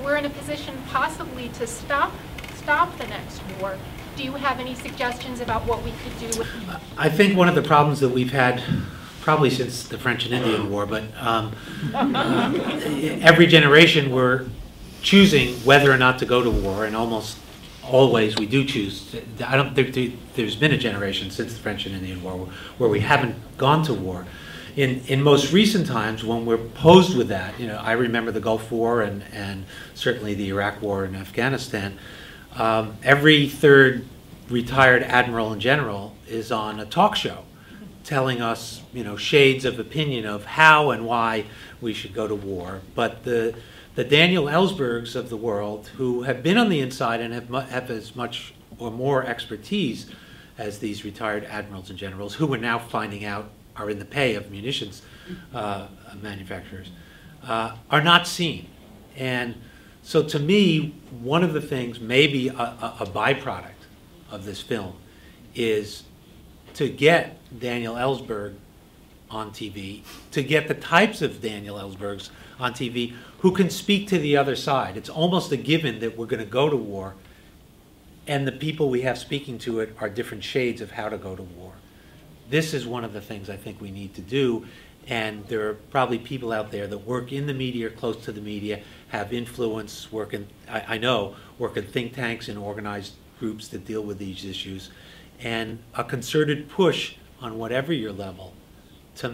we're in a position possibly to stop the next war. Do you have any suggestions about what we could do? I think one of the problems that we've had, probably since the French and Indian War, but every generation we're choosing whether or not to go to war, and almost always we do choose. I don't think there's been a generation since the French and Indian War where we haven't gone to war. In most recent times, when we're posed with that, you know, I remember the Gulf War and certainly the Iraq War and Afghanistan. Every third retired admiral and general is on a talk show telling us, you know, shades of opinion of how and why we should go to war. But the Daniel Ellsbergs of the world, who have been on the inside and have as much or more expertise as these retired admirals and generals, who we're now finding out are in the pay of munitions manufacturers, are not seen. And so to me, one of the things, maybe a byproduct of this film, is to get Daniel Ellsberg on TV, to get the types of Daniel Ellsbergs on TV who can speak to the other side. It's almost a given that we're going to go to war, and the people we have speaking to it are different shades of how to go to war. This is one of the things I think we need to do, and there are probably people out there that work in the media, close to the media, have influence, work in think tanks and organized groups that deal with these issues, and a concerted push on whatever your level to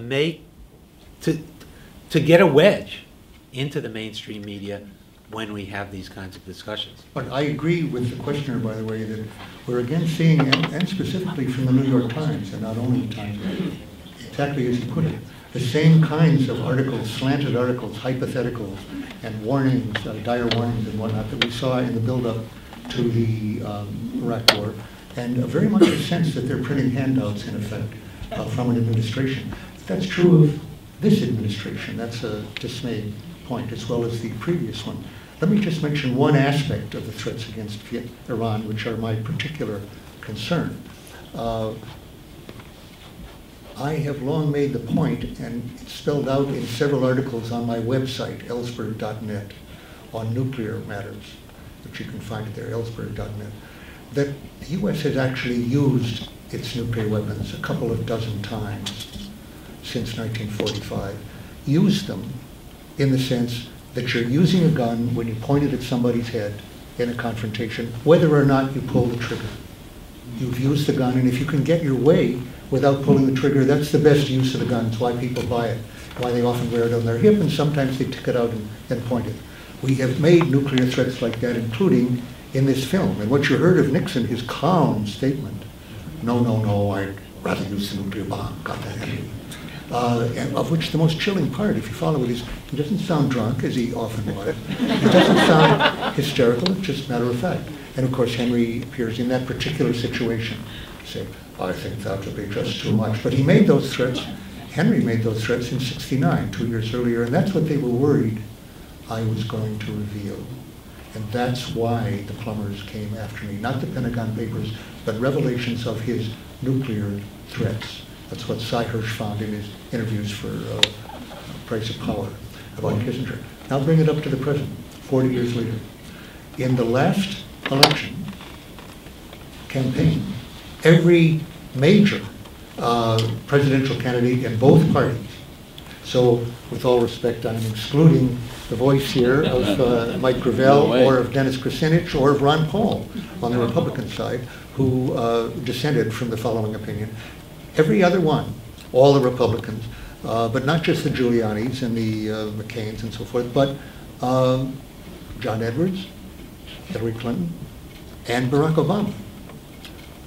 get a wedge into the mainstream media when we have these kinds of discussions. But I agree with the questioner, by the way, that we're again seeing, and specifically from the New York Times, and not only the Times, exactly as you put it, the same kinds of articles, slanted articles, hypotheticals, and warnings, dire warnings and whatnot that we saw in the build-up to the Iraq War, and very much a sense that they're printing handouts, in effect, from an administration. That's true of this administration. That's a dismayed point, as well as the previous one. Let me just mention one aspect of the threats against Iran, which are my particular concern. I have long made the point, and it's spelled out in several articles on my website, ellsberg.net, on nuclear matters, which you can find there, ellsberg.net, that the U.S. has actually used its nuclear weapons a couple of dozen times since 1945. Used them in the sense that you're using a gun when you point it at somebody's head in a confrontation, whether or not you pull the trigger. You've used the gun, and if you can get your way without pulling the trigger, that's the best use of the gun. It's why people buy it, why they often wear it on their hip, and sometimes they take it out and point it. We have made nuclear threats like that, including in this film. And what you heard of Nixon, his calm statement, no, no, no, I'd rather use the nuclear bomb, got that, Henry. And of which the most chilling part, if you follow it, is he doesn't sound drunk, as he often was. He doesn't sound hysterical, it's just matter of fact. And of course, Henry appears in that particular situation to say, I think that would be just too much. But he made those threats, Henry made those threats in '69, 2 years earlier, and that's what they were worried I was going to reveal. And that's why the plumbers came after me, not the Pentagon Papers, but revelations of his nuclear threats. That's what Cy Hirsch found in his interviews for Price of Power about Kissinger. Now bring it up to the present, 40 years later. In the last election campaign, every major presidential candidate in both parties, so with all respect, I'm excluding the voice here of Mike Gravel or of Dennis Kucinich or of Ron Paul on the Republican side, who dissented from the following opinion. Every other one, all the Republicans, but not just the Giulianis and the McCains and so forth, but John Edwards, Hillary Clinton, and Barack Obama,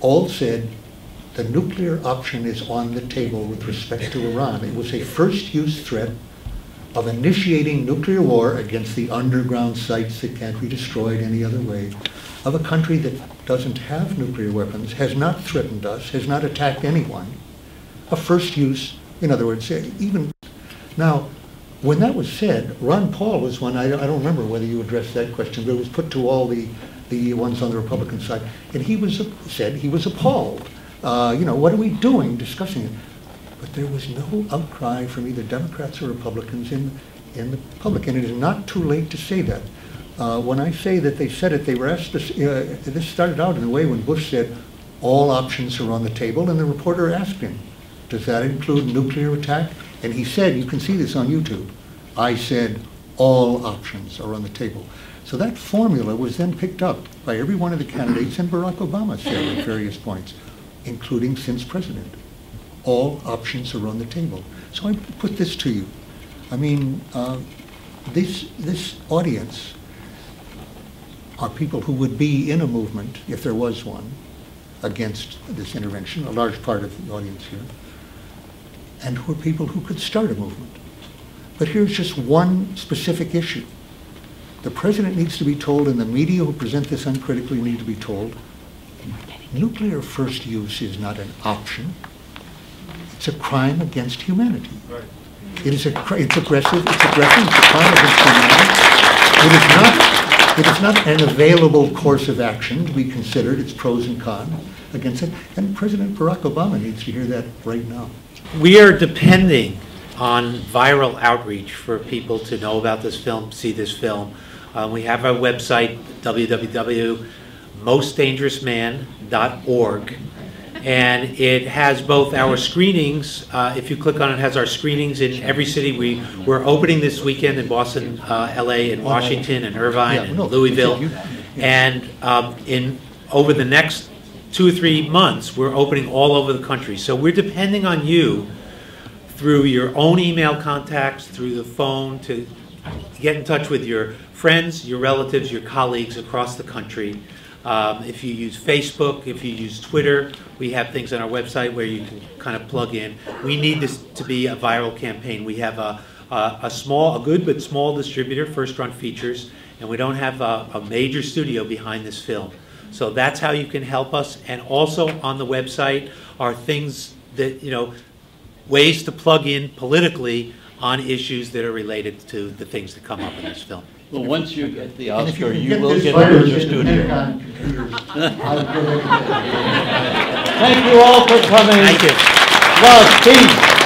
all said the nuclear option is on the table with respect to Iran. It was a first-use threat of initiating nuclear war against the underground sites that can't be destroyed any other way, of a country that doesn't have nuclear weapons, has not threatened us, has not attacked anyone. A first use, in other words, even now, when that was said, Ron Paul was one, I don't remember whether you addressed that question, but it was put to all the ones on the Republican side, and he said he was appalled. You know, what are we doing discussing it? But there was no outcry from either Democrats or Republicans in the public, and it is not too late to say that. When I say that they said it, they were asked this, this started out in a way when Bush said, all options are on the table, and the reporter asked him, does that include nuclear attack? And he said, you can see this on YouTube, I said, all options are on the table. So that formula was then picked up by every one of the candidates, and Barack Obama said at various points, including since president. All options are on the table. So I put this to you. I mean, this audience are people who would be in a movement, if there was one, against this intervention, a large part of the audience here, and who are people who could start a movement. But here's just one specific issue. The president needs to be told, and the media who present this uncritically need to be told, nuclear first use is not an option. It's a crime against humanity. Right. It's aggressive, it's a crime against humanity. It is not an available course of action to be considered, its pros and cons against it. And President Barack Obama needs to hear that right now. We are depending on viral outreach for people to know about this film, see this film. We have our website, www.mostdangerousman.org, and it has both our screenings. If you click on it, it has our screenings in every city. We're opening this weekend in Boston, LA, and Washington, and Irvine, and Louisville. And over the next 2 or 3 months, we're opening all over the country. So we're depending on you through your own email contacts, through the phone, to get in touch with your friends, your relatives, your colleagues across the country. If you use Facebook, if you use Twitter, we have things on our website where you can kind of plug in. We need this to be a viral campaign. We have a good but small distributor, First Run Features, and we don't have a major studio behind this film. So that's how you can help us. And also on the website are things that, ways to plug in politically on issues that are related to the things that come up in this film. Well, once you get the Oscar, you will get a major studio. Thank you all for coming. Thank you. Love, peace.